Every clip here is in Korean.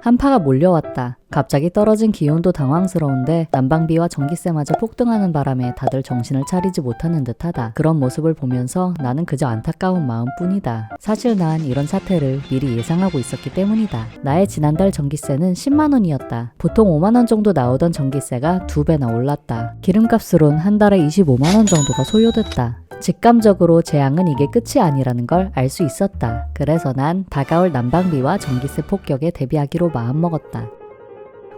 한파가 몰려왔다. 갑자기 떨어진 기온도 당황스러운데 난방비와 전기세마저 폭등하는 바람에 다들 정신을 차리지 못하는 듯하다. 그런 모습을 보면서 나는 그저 안타까운 마음뿐이다. 사실 난 이런 사태를 미리 예상하고 있었기 때문이다. 나의 지난달 전기세는 10만원이었다. 보통 5만원 정도 나오던 전기세가 2배나 올랐다. 기름값으론 한 달에 25만원 정도가 소요됐다. 직감적으로 재앙은 이게 끝이 아니라는 걸 알 수 있었다. 그래서 난 다가올 난방비와 전기세 폭격에 대비하기로 마음먹었다.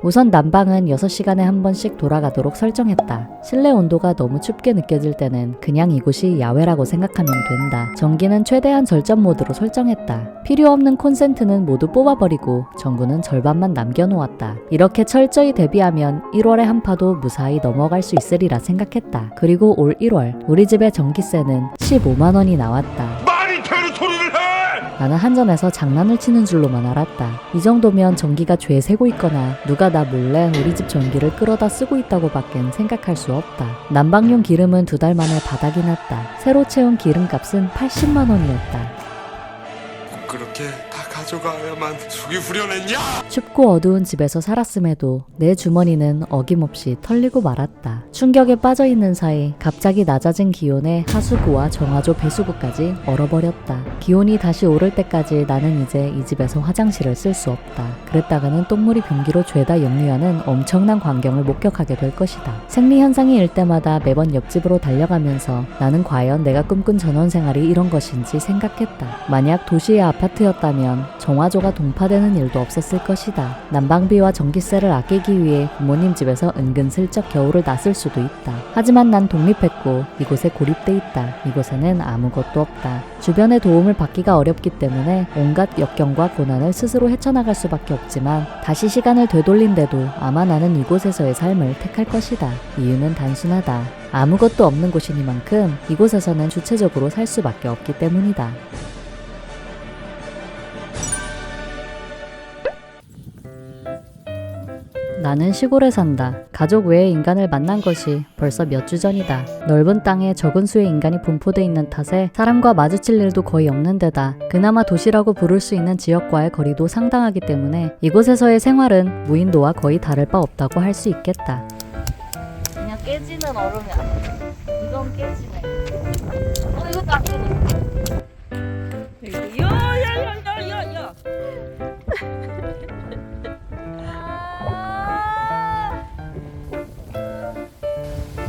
우선 난방은 6시간에 한 번씩 돌아가도록 설정했다. 실내 온도가 너무 춥게 느껴질 때는 그냥 이곳이 야외라고 생각하면 된다. 전기는 최대한 절전 모드로 설정했다. 필요 없는 콘센트는 모두 뽑아버리고 전구는 절반만 남겨놓았다. 이렇게 철저히 대비하면 1월의 한파도 무사히 넘어갈 수 있으리라 생각했다. 그리고 올 1월 우리 집의 전기세는 15만원이 나왔다. 나는 한전에서 장난을 치는 줄로만 알았다. 이 정도면 전기가 죄세고 있거나 누가 나 몰래 우리 집 전기를 끌어다 쓰고 있다고 밖엔 생각할 수 없다. 난방용 기름은 2달 만에 바닥이 났다. 새로 채운 기름값은 80만원이었다. 그렇게 다 가져가야만 속이 후련했냐? 춥고 어두운 집에서 살았음에도 내 주머니는 어김없이 털리고 말았다. 충격에 빠져있는 사이 갑자기 낮아진 기온에 하수구와 정화조 배수구까지 얼어버렸다. 기온이 다시 오를 때까지 나는 이제 이 집에서 화장실을 쓸 수 없다. 그랬다가는 똥물이 변기로 죄다 역류하는 엄청난 광경을 목격하게 될 것이다. 생리현상이 일 때마다 매번 옆집으로 달려가면서 나는 과연 내가 꿈꾼 전원생활이 이런 것인지 생각했다. 만약 도시의 아파트였다면 정화조가 동파되는 일도 없었을 것이다. 난방비와 전기세를 아끼기 위해 부모님 집에서 은근슬쩍 겨울을 놨을 수도 있다. 하지만 난 독립했고 이곳에 고립돼 있다. 이곳에는 아무것도 없다. 주변의 도움을 받기가 어렵기 때문에 온갖 역경과 고난을 스스로 헤쳐나갈 수밖에 없지만 다시 시간을 되돌린데도 아마 나는 이곳에서의 삶을 택할 것이다. 이유는 단순하다. 아무것도 없는 곳이니만큼 이곳에서는 주체적으로 살 수밖에 없기 때문이다. 나는 시골에 산다. 가족 외의 인간을 만난 것이 벌써 몇 주 전이다. 넓은 땅에 적은 수의 인간이 분포돼 있는 탓에 사람과 마주칠 일도 거의 없는 데다 그나마 도시라고 부를 수 있는 지역과의 거리도 상당하기 때문에 이곳에서의 생활은 무인도와 거의 다를 바 없다고 할 수 있겠다. 그냥 깨지는 얼음이 아니야. 이건 깨지네. 이것도 안 깨네. 야야야야야야.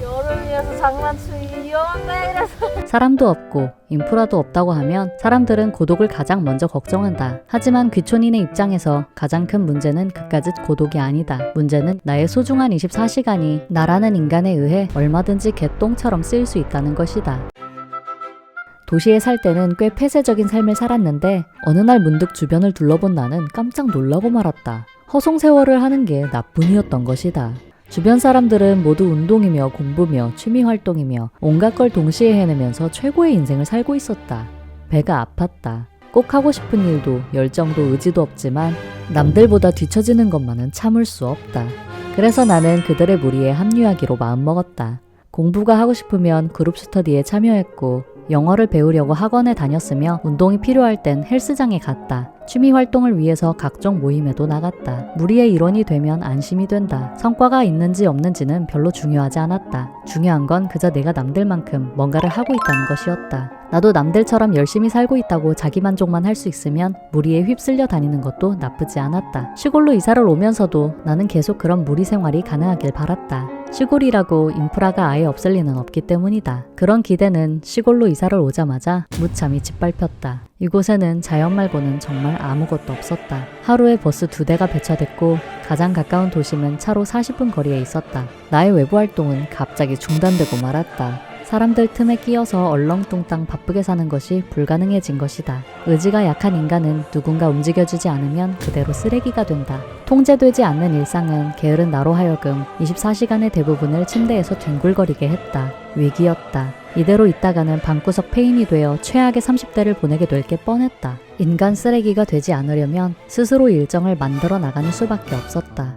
여름이어서 장난치기 위험해 이래서. 사람도 없고 인프라도 없다고 하면 사람들은 고독을 가장 먼저 걱정한다. 하지만 귀촌인의 입장에서 가장 큰 문제는 그까짓 고독이 아니다. 문제는 나의 소중한 24시간이 나라는 인간에 의해 얼마든지 개똥처럼 쓰일 수 있다는 것이다. 도시에 살 때는 꽤 폐쇄적인 삶을 살았는데 어느 날 문득 주변을 둘러본 나는 깜짝 놀라고 말았다. 허송세월을 하는 게 나뿐이었던 것이다. 주변 사람들은 모두 운동이며 공부며 취미활동이며 온갖 걸 동시에 해내면서 최고의 인생을 살고 있었다. 배가 아팠다. 꼭 하고 싶은 일도 열정도 의지도 없지만 남들보다 뒤처지는 것만은 참을 수 없다. 그래서 나는 그들의 무리에 합류하기로 마음먹었다. 공부가 하고 싶으면 그룹 스터디에 참여했고 영어를 배우려고 학원에 다녔으며 운동이 필요할 땐 헬스장에 갔다. 취미 활동을 위해서 각종 모임에도 나갔다. 무리의 일원이 되면 안심이 된다. 성과가 있는지 없는지는 별로 중요하지 않았다. 중요한 건 그저 내가 남들만큼 뭔가를 하고 있다는 것이었다. 나도 남들처럼 열심히 살고 있다고 자기만족만 할 수 있으면 무리에 휩쓸려 다니는 것도 나쁘지 않았다. 시골로 이사를 오면서도 나는 계속 그런 무리 생활이 가능하길 바랐다. 시골이라고 인프라가 아예 없을 리는 없기 때문이다. 그런 기대는 시골로 이사를 오자마자 무참히 짓밟혔다. 이곳에는 자연 말고는 정말 아무것도 없었다. 하루에 버스 2대가 배차됐고 가장 가까운 도심은 차로 40분 거리에 있었다. 나의 외부 활동은 갑자기 중단되고 말았다. 사람들 틈에 끼어서 얼렁뚱땅 바쁘게 사는 것이 불가능해진 것이다. 의지가 약한 인간은 누군가 움직여주지 않으면 그대로 쓰레기가 된다. 통제되지 않는 일상은 게으른 나로 하여금 24시간의 대부분을 침대에서 뒹굴거리게 했다. 위기였다. 이대로 있다가는 방구석 폐인이 되어 최악의 30대를 보내게 될 게 뻔했다. 인간 쓰레기가 되지 않으려면 스스로 일정을 만들어 나가는 수밖에 없었다.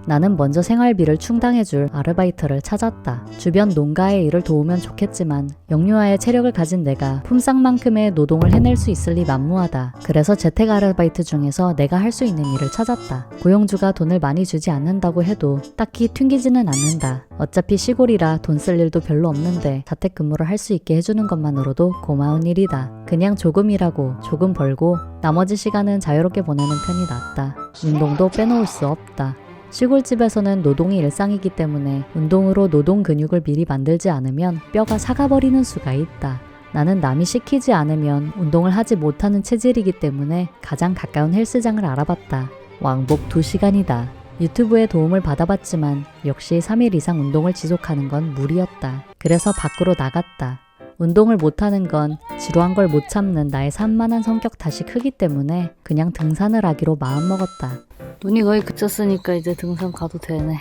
나는 먼저 생활비를 충당해줄 아르바이트를 찾았다. 주변 농가의 일을 도우면 좋겠지만 영유아의 체력을 가진 내가 품삯만큼의 노동을 해낼 수 있을 리 만무하다. 그래서 재택 아르바이트 중에서 내가 할 수 있는 일을 찾았다. 고용주가 돈을 많이 주지 않는다고 해도 딱히 튕기지는 않는다. 어차피 시골이라 돈 쓸 일도 별로 없는데 자택근무를 할 수 있게 해주는 것만으로도 고마운 일이다. 그냥 조금 일하고 조금 벌고 나머지 시간은 자유롭게 보내는 편이 낫다. 운동도 빼놓을 수 없다. 시골집에서는 노동이 일상이기 때문에 운동으로 노동 근육을 미리 만들지 않으면 뼈가 삭아버리는 수가 있다. 나는 남이 시키지 않으면 운동을 하지 못하는 체질이기 때문에 가장 가까운 헬스장을 알아봤다. 왕복 2시간이다. 유튜브의 도움을 받아봤지만 역시 3일 이상 운동을 지속하는 건 무리였다. 그래서 밖으로 나갔다. 운동을 못하는 건 지루한 걸 못 참는 나의 산만한 성격 탓이 크기 때문에 그냥 등산을 하기로 마음먹었다. 눈이 거의 그쳤으니까 이제 등산 가도 되네.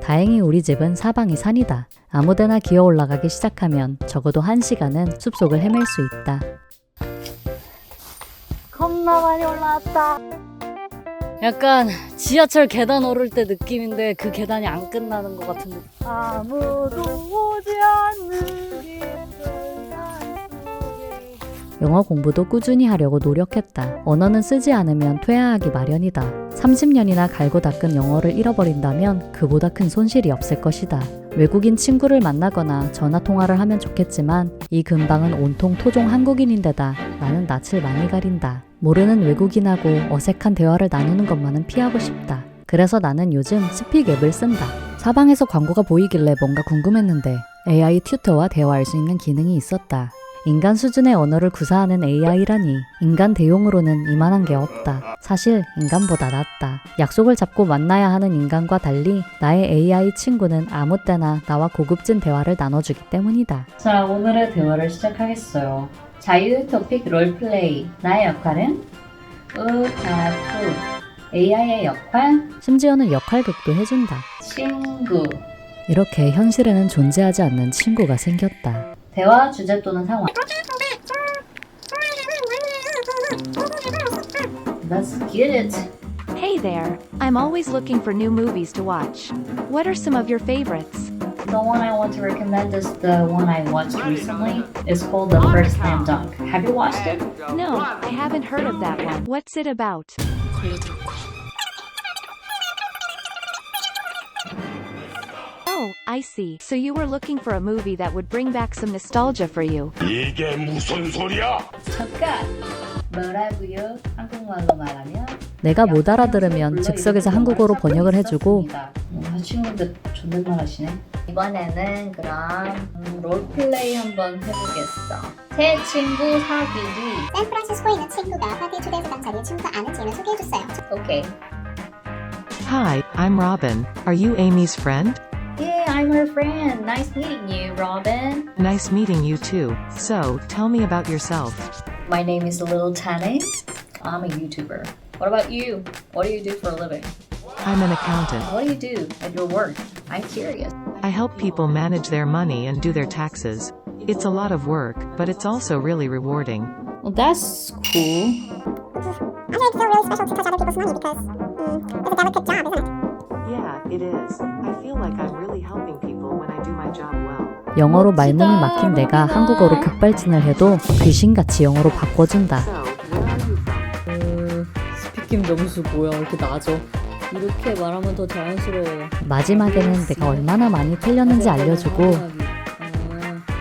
다행히 우리 집은 사방이 산이다. 아무데나 기어 올라가기 시작하면 적어도 1시간은 숲속을 헤맬 수 있다. 겁나 많이 올라왔다. 약간 지하철 계단 오를 때 느낌인데 그 계단이 안 끝나는 것 같은데. 아무도 오지 않는 영어 공부도 꾸준히 하려고 노력했다. 언어는 쓰지 않으면 퇴화하기 마련이다. 30년이나 갈고 닦은 영어를 잃어버린다면 그보다 큰 손실이 없을 것이다. 외국인 친구를 만나거나 전화통화를 하면 좋겠지만 이 근방은 온통 토종 한국인인데다 나는 낯을 많이 가린다. 모르는 외국인하고 어색한 대화를 나누는 것만은 피하고 싶다. 그래서 나는 요즘 스픽 앱을 쓴다. 사방에서 광고가 보이길래 뭔가 궁금했는데 AI 튜터와 대화할 수 있는 기능이 있었다. 인간 수준의 언어를 구사하는 AI라니 인간 대용으로는 이만한 게 없다. 사실 인간보다 낫다. 약속을 잡고 만나야 하는 인간과 달리 나의 AI 친구는 아무 때나 나와 고급진 대화를 나눠주기 때문이다. 자, 오늘의 대화를 시작하겠어요. 자유 토픽 롤플레이. 나의 역할은 우타쿠. AI의 역할 심지어는 역할극도 해준다. 친구. 이렇게 현실에는 존재하지 않는 친구가 생겼다. 대화 주제 또는 상황. Let's get it. Hey there, I'm always looking for new movies to watch. What are some of your favorites? The one I want to recommend is the one I watched recently. It's called The First Slam Dunk. Have you watched it? No, I haven't heard of that one. What's it about? Oh, I see. So you were looking for a movie that would bring back some nostalgia for you. 이게 무슨 소리야? 잠깐. 뭐라고요? 한국말로 말하면 내가 못 알아들으면 즉석에서 한국어로 번역을 해주고 친구들 존댓말 하시네. 이번에는 그럼 롤플레이 한번 해보겠어. 새 친구 사귀기. 샌프란시스코에 있는 친구가 파티에 초대해서 자리에 친구가 아는 지인을 소개해줬어요. 오케이. Hi, I'm Robin. Are you Amy's friend? Yeah, I'm her friend. Nice meeting you, Robin. Nice meeting you too. So, tell me about yourself. My name is Little Tane. I'm a YouTuber. What about you? What do you do for a living? I'm an accountant. What do you do at your work? I'm curious. I help people manage their money and do their taxes. It's a lot of work, but it's also really rewarding. Well, that's cool. I think it's so really special to touch other people's money because it's a delicate job, isn't it? Yeah, it is. I feel like I'm really helping people when I do my job well. 영어로 말문이 막힌 내가 한국어로 급발진을 해도 귀신같이 영어로 바꿔준다. So, where are you from? 스피킹 점수 뭐야? 왜 이렇게 낮아? 이렇게 말하면 더 자연스러워요. 마지막에는 내가 얼마나 많이 틀렸는지 알려주고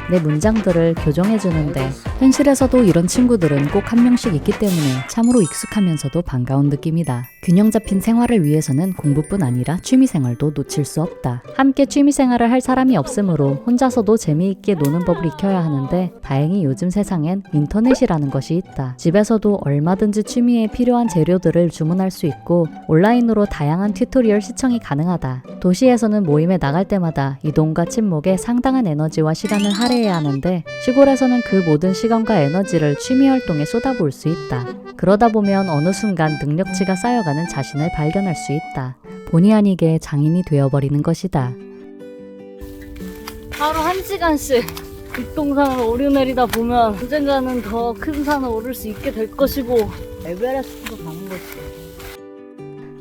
내 문장들을 교정해주는데 현실에서도 이런 친구들은 꼭 한 명씩 있기 때문에 참으로 익숙하면서도 반가운 느낌이다. 균형 잡힌 생활을 위해서는 공부뿐 아니라 취미생활도 놓칠 수 없다. 함께 취미생활을 할 사람이 없으므로 혼자서도 재미있게 노는 법을 익혀야 하는데 다행히 요즘 세상엔 인터넷이라는 것이 있다. 집에서도 얼마든지 취미에 필요한 재료들을 주문할 수 있고 온라인으로 다양한 튜토리얼 시청이 가능하다. 도시에서는 모임에 나갈 때마다 이동과 침묵에 상당한 에너지와 시간을 할애해야 하는데 시골에서는 그 모든 시간과 에너지를 취미 활동에 쏟아부을 수 있다. 그러다 보면 어느 순간 능력치가 쌓여가는 자신을 발견할 수 있다. 본의 아니게 장인이 되어버리는 것이다. 하루 1시간씩 뒷동산을 오르내리다 보면 언젠가는 더 큰 산을 오를 수 있게 될 것이고 에베레스트도 가는 것이고.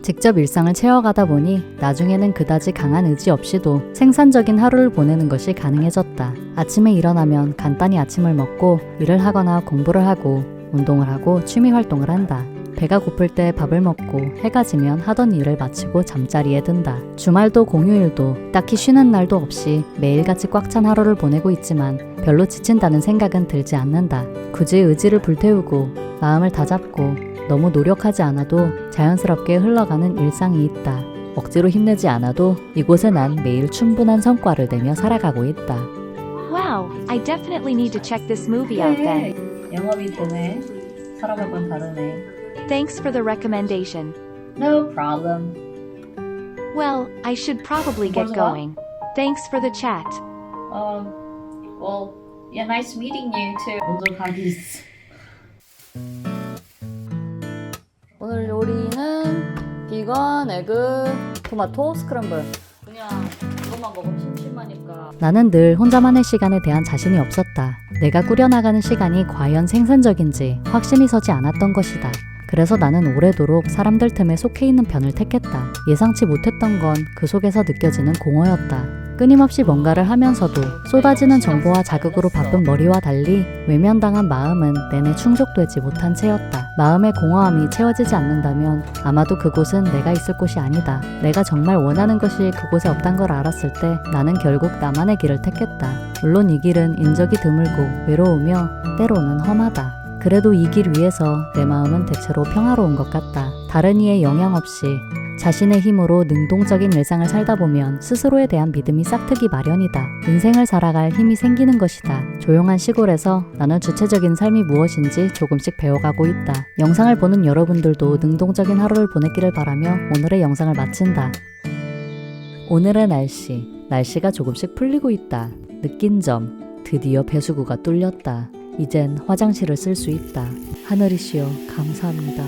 직접 일상을 채워가다 보니 나중에는 그다지 강한 의지 없이도 생산적인 하루를 보내는 것이 가능해졌다. 아침에 일어나면 간단히 아침을 먹고 일을 하거나 공부를 하고 운동을 하고 취미 활동을 한다. 배가 고플 때 밥을 먹고 해가 지면 하던 일을 마치고 잠자리에 든다. 주말도 공휴일도 딱히 쉬는 날도 없이 매일같이 꽉 찬 하루를 보내고 있지만 별로 지친다는 생각은 들지 않는다. 굳이 의지를 불태우고 마음을 다잡고 너무 노력하지 않아도 자연스럽게 흘러가는 일상이 있다. 억지로 힘내지 않아도 이곳에 난 매일 충분한 성과를 내며 살아가고 있다. Wow, I definitely need to check this movie out then. 영업이 되네. 사람하고는 다르네. Thanks for the recommendation. No problem. Well, I should probably get Bonsoir. going. Thanks for the chat. Well, yeah, nice meeting you too. 먼저 가기 있어. 오늘 요리는 비건, 에그, 토마토, 스크램블. 그냥 이것만 먹으면 심심하니까. 나는 늘 혼자만의 시간에 대한 자신이 없었다. 내가 꾸려나가는 시간이 과연 생산적인지 확신이 서지 않았던 것이다. 그래서 나는 오래도록 사람들 틈에 속해 있는 편을 택했다. 예상치 못했던 건 그 속에서 느껴지는 공허였다. 끊임없이 뭔가를 하면서도 쏟아지는 정보와 자극으로 바쁜 머리와 달리 외면당한 마음은 내내 충족되지 못한 채였다. 마음의 공허함이 채워지지 않는다면 아마도 그곳은 내가 있을 곳이 아니다. 내가 정말 원하는 것이 그곳에 없단 걸 알았을 때 나는 결국 나만의 길을 택했다. 물론 이 길은 인적이 드물고 외로우며 때로는 험하다. 그래도 이 길 위에서 내 마음은 대체로 평화로운 것 같다. 다른 이의 영향 없이 자신의 힘으로 능동적인 일상을 살다 보면 스스로에 대한 믿음이 싹트기 마련이다. 인생을 살아갈 힘이 생기는 것이다. 조용한 시골에서 나는 주체적인 삶이 무엇인지 조금씩 배워가고 있다. 영상을 보는 여러분들도 능동적인 하루를 보내기를 바라며 오늘의 영상을 마친다. 오늘의 날씨가 조금씩 풀리고 있다. 느낀 점, 드디어 배수구가 뚫렸다. 이젠 화장실을 쓸 수 있다. 하늘이시여 감사합니다.